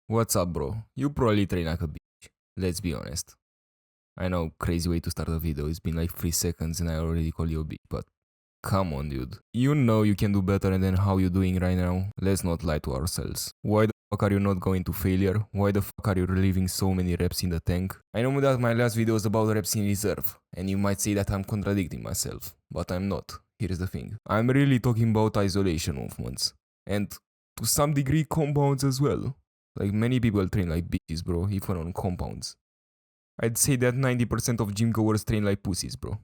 What's up, bro? You probably train like a bitch. Let's be honest. I know, crazy way to start a video. It's been like 3 seconds and I already call you a bitch, but come on, dude. You know you can do better than how you doing right now. Let's not lie to ourselves. Why the fuck are you not going to failure? Why the fuck are you leaving so many reps in the tank? I know that my last video was about reps in reserve, and you might say that I'm contradicting myself, but I'm not. Here's the thing. I'm really talking about isolation movements, and to some degree compounds as well. Like many people train like bitches, bro, even on compounds. I'd say that 90% of gym goers train like pussies, bro.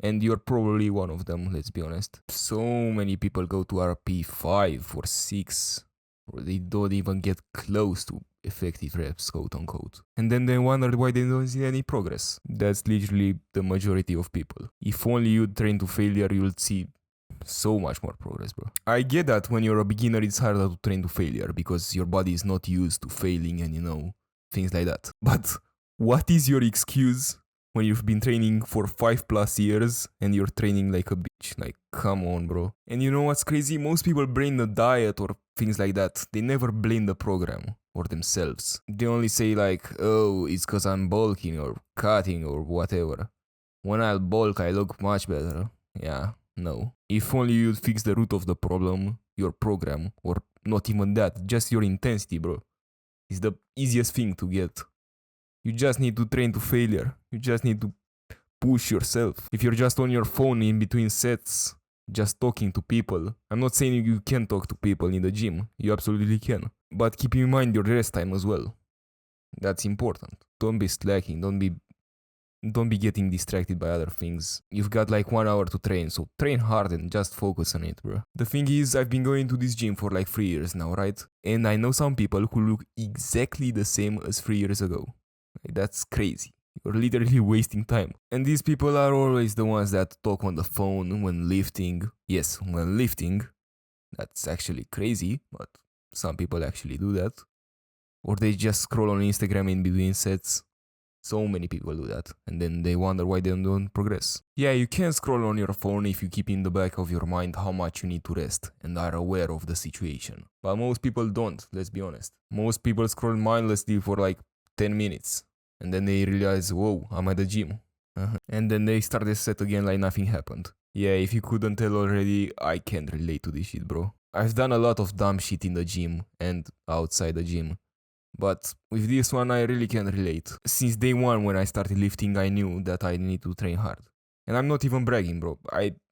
And you're probably one of them, let's be honest. So many people go to RP 5 or 6, or they don't even get close to effective reps, quote unquote. And then they wonder why they don't see any progress. That's literally the majority of people. If only you'd train to failure, you'll see so much more progress, bro. I get that when you're a beginner, it's harder to train to failure because your body is not used to failing and, things like that. But what is your excuse when you've been training for 5+ years and you're training like a bitch? Like, come on, bro. And you know what's crazy? Most people blame the diet or things like that. They never blame the program or themselves. They only say like, oh, it's because I'm bulking or cutting or whatever. When I bulk, I look much better. Yeah. No. If only you'd fix the root of the problem, your program, or not even that, just your intensity, bro. It's the easiest thing to get. You just need to train to failure. You just need to push yourself. If you're just on your phone in between sets, just talking to people, I'm not saying you can't talk to people in the gym. You absolutely can. But keep in mind your rest time as well. That's important. Don't be slacking. Don't be getting distracted by other things. You've got like 1 hour to train, so train hard and just focus on it, bro. The thing is, I've been going to this gym for like 3 years now, right? And I know some people who look exactly the same as 3 years ago. Like, that's crazy. You're literally wasting time. And these people are always the ones that talk on the phone when lifting. Yes, when lifting. That's actually crazy, but some people actually do that. Or they just scroll on Instagram in between sets. So many people do that, and then they wonder why they don't progress. Yeah, you can scroll on your phone if you keep in the back of your mind how much you need to rest and are aware of the situation. But most people don't, let's be honest. Most people scroll mindlessly for like 10 minutes, and then they realize, whoa, I'm at the gym. And then they start the set again like nothing happened. Yeah, if you couldn't tell already, I can't relate to this shit, bro. I've done a lot of dumb shit in the gym and outside the gym. But with this one, I really can relate. Since day one when I started lifting, I knew that I need to train hard. And I'm not even bragging, bro.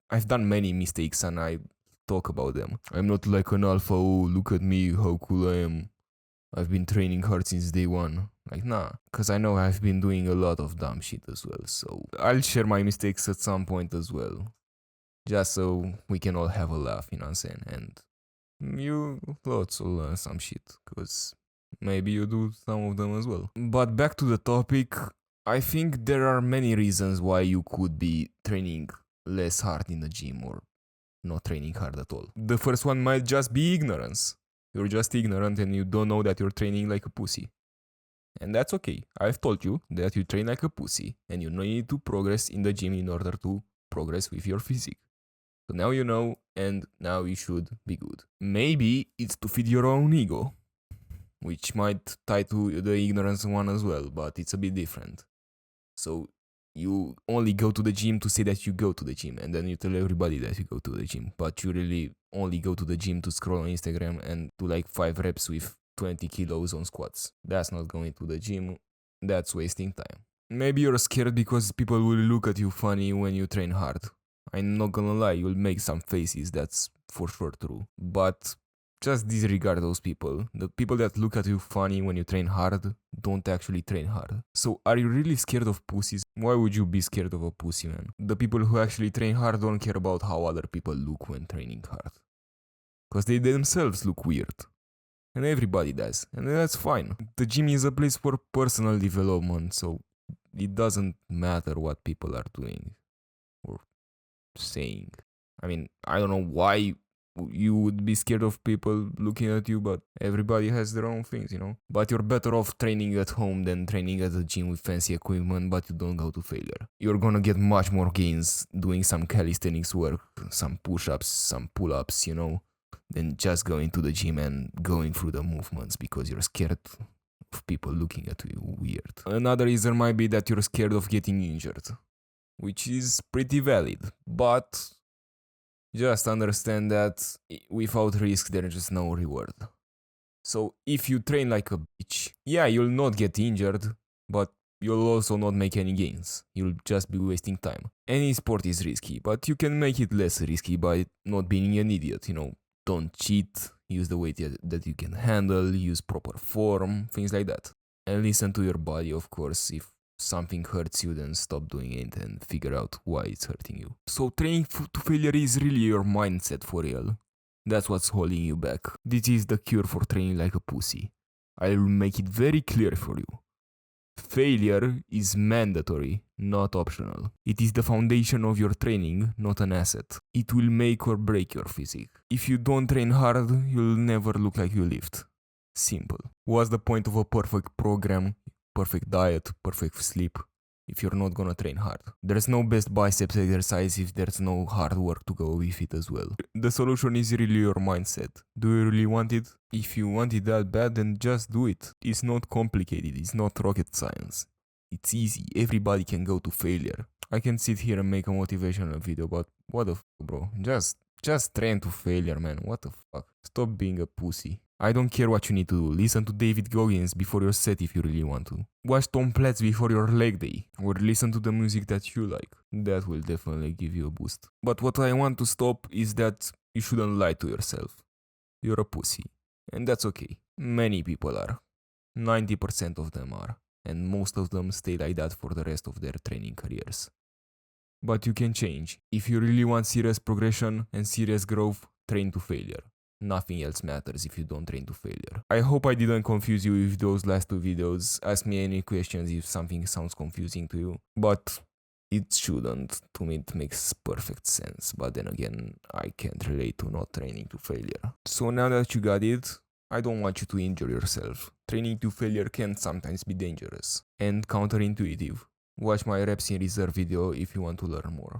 I've done many mistakes and I talk about them. I'm not like an alpha, oh, look at me, how cool I am. I've been training hard since day one. Like, nah. Because I know I've been doing a lot of dumb shit as well. So I'll share my mistakes at some point as well. Just so we can all have a laugh, you know what I'm saying? And you also learn some shit. Because maybe you do some of them as well. But back to the topic, I think there are many reasons why you could be training less hard in the gym or not training hard at all. The first one might just be ignorance. You're just ignorant and you don't know that you're training like a pussy. And that's okay. I've told you that you train like a pussy and you need to progress in the gym in order to progress with your physique. So now you know, and now you should be good. Maybe it's to feed your own ego, which might tie to the ignorance one as well, but it's a bit different. So you only go to the gym to say that you go to the gym, and then you tell everybody that you go to the gym, but you really only go to the gym to scroll on Instagram and do like 5 reps with 20 kilos on squats. That's not going to the gym, that's wasting time. Maybe you're scared because people will look at you funny when you train hard. I'm not gonna lie, you'll make some faces, that's for sure true. But just disregard those people. The people that look at you funny when you train hard don't actually train hard. So are you really scared of pussies? Why would you be scared of a pussy, man? The people who actually train hard don't care about how other people look when training hard. Because they themselves look weird. And everybody does. And that's fine. The gym is a place for personal development, so it doesn't matter what people are doing or saying. I mean, I don't know why you would be scared of people looking at you, but everybody has their own things, you know. But you're better off training at home than training at the gym with fancy equipment, but you don't go to failure. You're gonna get much more gains doing some calisthenics work, some push-ups, some pull-ups, you know, than just going to the gym and going through the movements because you're scared of people looking at you weird. Another reason might be that you're scared of getting injured, which is pretty valid, but just understand that without risk there is no reward. So if you train like a bitch, yeah, you'll not get injured, but you'll also not make any gains. You'll just be wasting time. Any sport is risky, but you can make it less risky by not being an idiot, Don't cheat, use the weight that you can handle, use proper form, things like that. And listen to your body, of course. If something hurts you, then stop doing it and figure out why it's hurting you. So training to failure is really your mindset for real. That's what's holding you back. This is the cure for training like a pussy. I'll make it very clear for you. Failure is mandatory, not optional. It is the foundation of your training, not an asset. It will make or break your physique. If you don't train hard, you'll never look like you lift. Simple. What's the point of a perfect program, perfect diet, perfect sleep, if you're not gonna train hard? There's no best biceps exercise if there's no hard work to go with it as well. The solution is really your mindset. Do you really want it? If you want it that bad, then just do it. It's not complicated, it's not rocket science. It's easy, everybody can go to failure. I can sit here and make a motivational video, but what the fuck, bro? Just train to failure, man. What the fuck? Stop being a pussy. I don't care what you need to do. Listen to David Goggins before your set if you really want to. Watch Tom Platz before your leg day. Or listen to the music that you like. That will definitely give you a boost. But what I want to stop is that you shouldn't lie to yourself. You're a pussy. And that's okay. Many people are. 90% of them are. And most of them stay like that for the rest of their training careers. But you can change. If you really want serious progression and serious growth, train to failure. Nothing else matters if you don't train to failure. I hope I didn't confuse you with those last two videos. Ask me any questions if something sounds confusing to you. But it shouldn't. To me it makes perfect sense. But then again, I can't relate to not training to failure. So now that you got it, I don't want you to injure yourself. Training to failure can sometimes be dangerous and counterintuitive. Watch my reps in reserve video if you want to learn more.